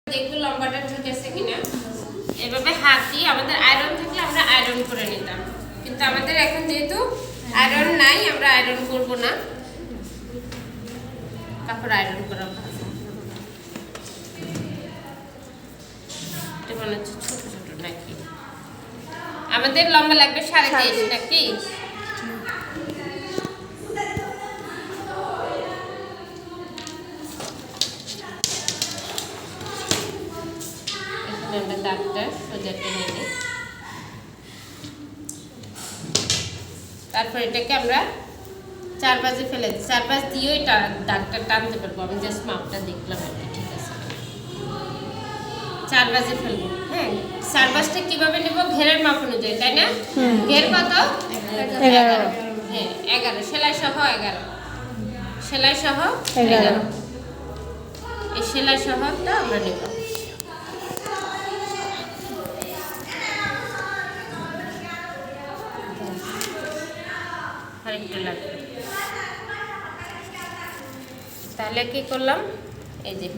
দেখবো লম্বাটা ঠিক আছে কিনা। এভাবে হাত দিয়ে আমাদের আয়রন থাকলে আমরা আয়রন করে নিতাম, কিন্তু আমাদের এখন যেহেতু আয়রন নাই আমরা আয়রন করব না, কাপড় আয়রন করা ভালো। এটা মনে হচ্ছে ছোট ছোট নাকি? আমাদের লম্বা লাগবে 3.5 নাকি? আমরা দাগটা সোজা টেনে নিই, তারপর এটাকে আমরা 4 বাজে ফেলে দিই। 4 বাজ দিয়ে এটা দাগটা টানতে পারবো। আমি জাস্ট মাপটা দেখলাম আর কি, ঠিক আছে। 4 বাজে ফেলবো। হ্যাঁ, 4 বাজটা কিভাবে নেব? ঘেরের মাপ অনুযায়ী, তাই না? ঘের কত? 11। হ্যাঁ 11, সেলাই সহ 11, সেলাই সহ 11। এই সেলাই সহটা আমরা নেব। আরেকটু লাগবে। তাহলে কি করলাম? এই যে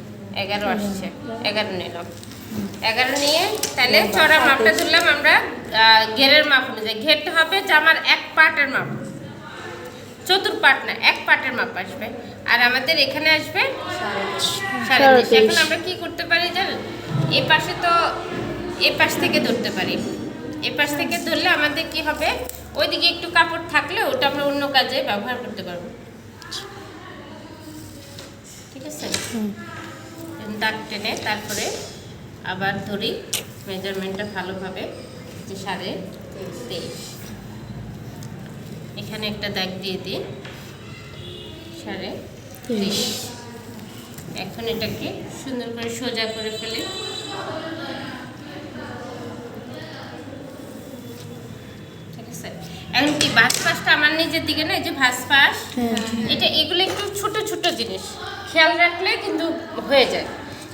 11 আসছে, 11 নিলাম। 11 নিয়ে তাহলে চড়া মাপটা ধরলাম আমরা ঘেরের মাপ অনুযায়ী। ঘেরটা হবে জামার 1 পার্টের মাপ, চতুর পার্ট না, 1 পার্টের মাপ আসবে। আর আমাদের এখানে আসবে 23.5। এখন আমরা কি করতে পারি জানেন? এই পাশে তো এই পাশ থেকে ধরতে পারি। এই পাশ থেকে ধরলে আমাদের কি হবে, ওইদিকে একটু কাপড় থাকলে ওটা আমরা অন্য কাজে ব্যবহার করতে পারবো, ঠিক আছে। দাগ টেনে তারপরে আবার ধরি মেজারমেন্টটা ভালোভাবে, যে 23.5। এখানে একটা দাগ দিয়ে দিই 23.5। এখন এটাকে সুন্দর করে সোজা করে ফেলি। এখন কি ভাঁজ পাশটা আমার নিজের দিকে না, এই যে ভাঁজ পাশ, এটা এগুলো একটু ছোট ছোট জিনিস খেয়াল রাখলে কিন্তু হয়ে যায়।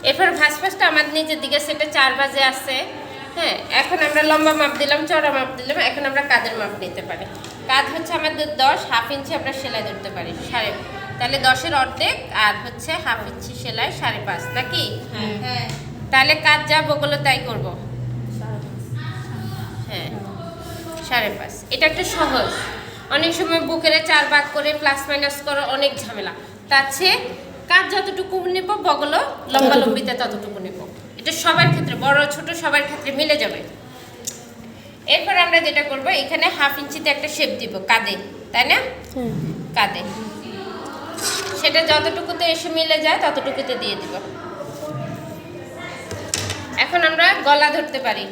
এরপর ভাঁজ পাশটা আমার নিজের দিকে, সেটা 4 বাজে আছে। হ্যাঁ, এখন আমরা লম্বা মাপ দিলাম, চড়া মাপ দিলাম। এখন আমরা কাঁধের মাপ নিতে পারি। কাঁধ হচ্ছে আমাদের 10, হাফ ইঞ্চি আমরা সেলাই ধরতে পারি 5.5, তাহলে 10-এর অর্ধেক আর হচ্ছে হাফ ইঞ্চি সেলাই 5.5 নাকি? হ্যাঁ, তাহলে কাজ যা বগলো তাই করব। হ্যাঁ 5.5। এটা একটা সহজ। অনেক সময় বুকের 4 ভাগ করে প্লাস মাইনাস করো, অনেক ঝামেলা। তার চেয়ে কাজ যতটুকু নেব বগলো লম্বা লম্বিতে ততটুকু নেব। এটা সবার ক্ষেত্রে, বড় ছোট সবার ক্ষেত্রে মিলে যাবে। এরপর আমরা যেটা করব, এখানে হাফ ইঞ্চিতে একটা শেপ দিব কাঁধে, তাই না? কাঁধে সেটা যতটুকুতে এসে মিলে যায় ততটুকুতে দিয়ে দিব। এখন আমরা গলা ধরতে পারি।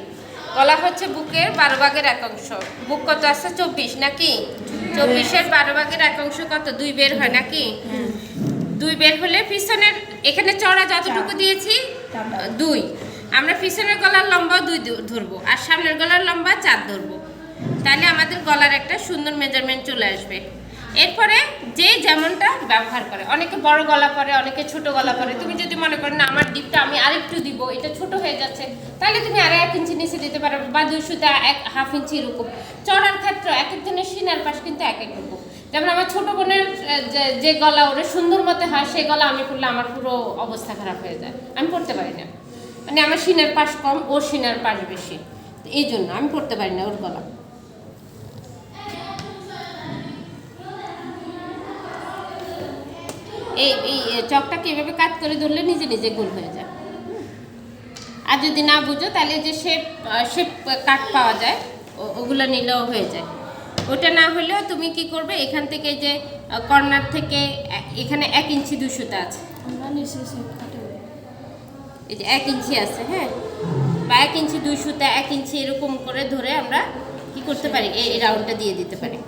গলা হচ্ছে বুকের 12 ভাগের 1 অংশ। বুক কত আছে? 24 নাকি? 24-এর 12 ভাগের 1 অংশ কত? 2 বের হয় নাকি? 2 বের হলে পিছনের, এখানে চড়া যতটুকু দিয়েছি 2, আমরা পিছনের গলার লম্বা 2 ধরবো আর সামনের গলার লম্বা 4 ধরবো। তাহলে আমাদের গলার একটা সুন্দর মেজারমেন্ট চলে আসবে। এরপরে যে যেমনটা ব্যবহার করে, অনেকে বড় গলা পরে, অনেকে ছোট গলা পরে। তুমি যদি মনে করো না আমার ডিপটা আমি আরেকটু দিব, এটা ছোট হয়ে যাচ্ছে, তাহলে তুমি আরো 1 ইঞ্চি নিচে দিতে পারো, বা 2 সুতা হাফ ইঞ্চি এরকম। চড়ার ক্ষেত্রে এক একজনের সিনার পাশ কিন্তু এক এক রকম। যেমন আমার ছোট বোনের যে গলা ওরা সুন্দর মতে হয়, সেই গলা আমি পরলে আমার পুরো অবস্থা খারাপ হয়ে যায়, আমি পরতে পারি না। মানে আমার সিনার পাশ কম, ওর সিনার পাশ বেশি, এই জন্য আমি পরতে পারি না ওর গলা। এই চকটাকে এভাবে কাট করে ধরলে নিজে নিজে গোল হয়ে যায়। আর যদি না বুঝো তাহলে যে শেপ কাট পাওয়া যায়, ওগুলো নিলেও হয়ে যায়। ওটা না হলেও তুমি কি করবে, এখান থেকে যে কর্নার থেকে এখানে 1 ইঞ্চি 2 সুতা আছে, এই যে 1 ইঞ্চি আছে, হ্যাঁ, বা 1 ইঞ্চি 2 সুতা 1 ইঞ্চি এরকম করে ধরে আমরা কি করতে পারি, এই রাউন্ডটা দিয়ে দিতে পারি।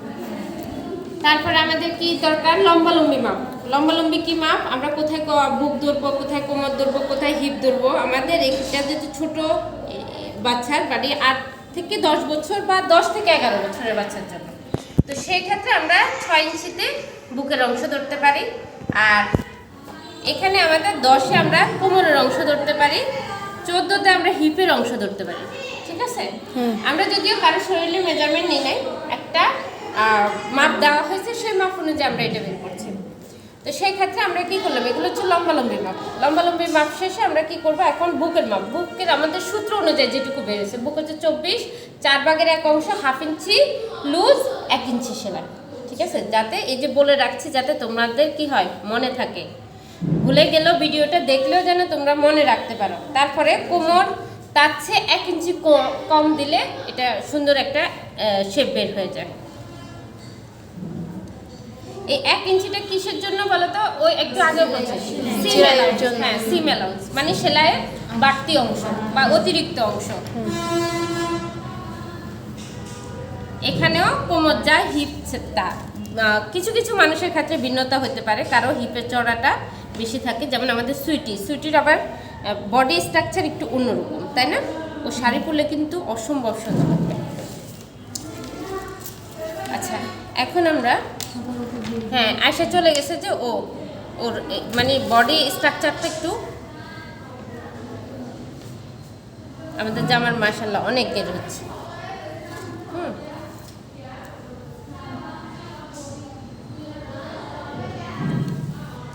তারপরে আমাদের কি দরকার? লম্বা লম্বি মাপ। লম্বা লম্বি কি মাপ? আমরা কোথায় বুক ধরবো, কোথায় কোমর ধরবো, কোথায় হিপ ধরবো। আমাদের এটা যেহেতু ছোট বাচ্চার বাড়ি 8 থেকে 10 বছর বা 10 থেকে 11 বছরের বাচ্চার জন্য, তো সেই ক্ষেত্রে আমরা 6 ইঞ্চিতে বুকের অংশ ধরতে পারি। আর এখানে আমাদের 10-এ আমরা কোমরের অংশ ধরতে পারি, 14-তে আমরা হিপের অংশ ধরতে পারি, ঠিক আছে। আমরা যদিও কারো শরীরের মেজারমেন্ট নিই নাই, একটা মাপ দেওয়া হয়েছে, সেই মাপ অনুযায়ী আমরা এটা বের করছি। তো সেই ক্ষেত্রে আমরা কি করলাম, এগুলো হচ্ছে লম্বালম্বি মাপ। লম্বালম্বি মাপ শেষে আমরা কি করব, এখন বুকের মাপ। বুকের আমাদের সূত্র অনুযায়ী যেটুকু বেড়েছে, বুক হচ্ছে 24, 4 ভাগের 1 অংশ, 1/2 ইঞ্চি লুজ, 1 ইঞ্চি সেলাই। ঠিক আছে, যাতে এই যে বলে রাখছি যাতে তোমাদের কি হয় মনে থাকে, ভুলে গেলেও ভিডিওটা দেখলেও যেন তোমরা মনে রাখতে পারো। তারপরে কোমর তার চেয়ে 1 ইঞ্চি কম দিলে এটা সুন্দর একটা শেপ বের হয়ে যায়। এই 1 ইঞ্চিটা কিসের জন্য বলো তো? ওই একটু আগে বলছি সেলাইয়ের জন্য। হ্যাঁ, সিম অ্যালাউন্স মানে সেলাইয়ের বাড়তি অংশ বা অতিরিক্ত অংশ। এখানেও কোমর যায় হিপ তা কিছু কিছু মানুষের ক্ষেত্রে ভিন্নতা হতে পারে, কারো হিপের চড়াটা বেশি থাকে, যেমন আমাদের সুইটির আবার বডি স্ট্রাকচার একটু অন্যরকম, তাই না? ও শাড়ি পরলে কিন্তু অসম্ভব সুন্দর লাগবে। আচ্ছা, এখন আমরা হ্যাঁ আয়শা চলে গেছে যে ওর মানে বডি স্ট্রাকচারটা একটু আমাদের জামার মাশাআল্লাহ অনেক গের হচ্ছে।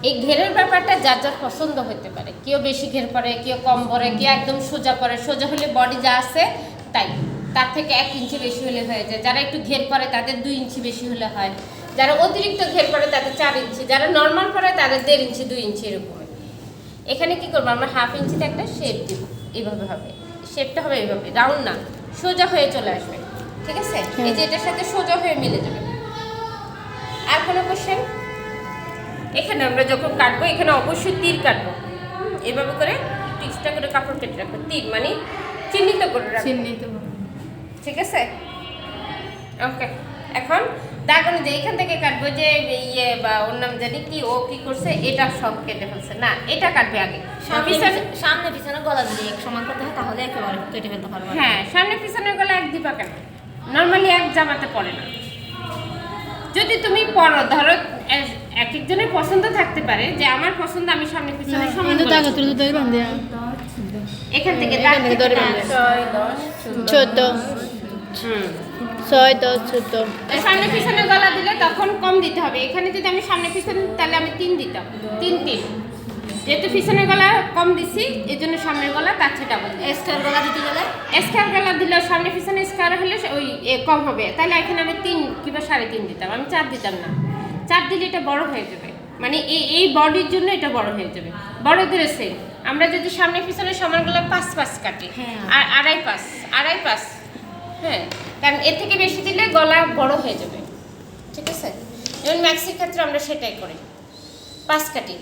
এই ঘেরের ব্যাপারটা যার যার পছন্দ হতে পারে, কেউ বেশি ঘের পরে, কেউ কম পরে, কেউ একদম সোজা পরে। সোজা হলে বডি যা আছে তাই, তার থেকে 1 ইঞ্চি বেশি হলে হয়ে যায়। যারা একটু ঘের পরে তাদের 2 ইঞ্চি বেশি হলে হয়, যারা অতিরিক্ত ঘের পরে তাদের 4 ইঞ্চি, যারা নর্মাল পরে তাদের 1.5 ইঞ্চি 2 ইঞ্চি এরকম। এখানে কি করবো আমরা 1/2 ইঞ্চিতে একটা শেপ দিব, এইভাবে হবে। শেপটা হবে এইভাবে, রাউন্ড না, সোজা হয়ে চলে আসবে। ঠিক আছে, এই যে এটার সাথে সোজা হয়ে মিলে যাবে। আর কোনো কোশ্চেন? এখানে আমরা যখন কাটবো এখানে অবশ্যই তীর কাটবো, এভাবে করে টিক্সটা করে কাপড় কেটে রাখবো। তীর মানে চিহ্নিত করে রাখবো, ঠিক আছে? ওকে, এখন দাগ অনুযায়ী এখান থেকে কাটবো, যে ইয়ে বা ওর নাম জানি কি, ও কি করছে এটা সব কেটে ফেলছে না, এটা কাটবে আগে। সামনে পিছনে গলা যদি এক সমান করতে হয় তাহলে একেবারে কেটে ফেলতে পারবে। হ্যাঁ, সামনে পিছনের গলা এক দিবা কেন? নর্মালি এক জামাতে পড়ে না। যদি তুমি পরো, ধরো এক একজনের পছন্দ থাকতে পারে যে আমার পছন্দ আমি সামনে পিছনে সমান করে এখান থেকে দাগ থেকে ধরে 6, 10, 14 6, 10, 14। সামনে পিছনে গলা দিলে তখন কম দিতে হবে। এখানে যদি আমি সামনে পিছনে তাহলে আমি 3 দিতাম, 3 যেহেতু পিছনের গলা কম দিছি এই জন্য সামনের গলা তার চেয়ে ডাবল। স্কয়ার গলা দিতে গেলে স্কয়ার গলা দিলে সামনে পিছনে স্কয়ার হলে ওই কম হবে, তাহলে এখানে আমি 3 কিংবা 3.5 দিতাম, আমি 4 দিতাম না। 4 দিলে এটা বড় হয়ে যাবে, মানে এই বডির জন্য এটা বড় হয়ে যাবে। বড়দের সেম আমরা যদি সামনে পিছনে সমান গলা 5 কাটি, আর 2.5 5, হ্যাঁ, কারণ এর থেকে বেশি দিলে গলা বড় হয়ে যাবে। ঠিক আছে, যেমন ম্যাক্সির ক্ষেত্রে আমরা সেটাই করি, 5 কাটি।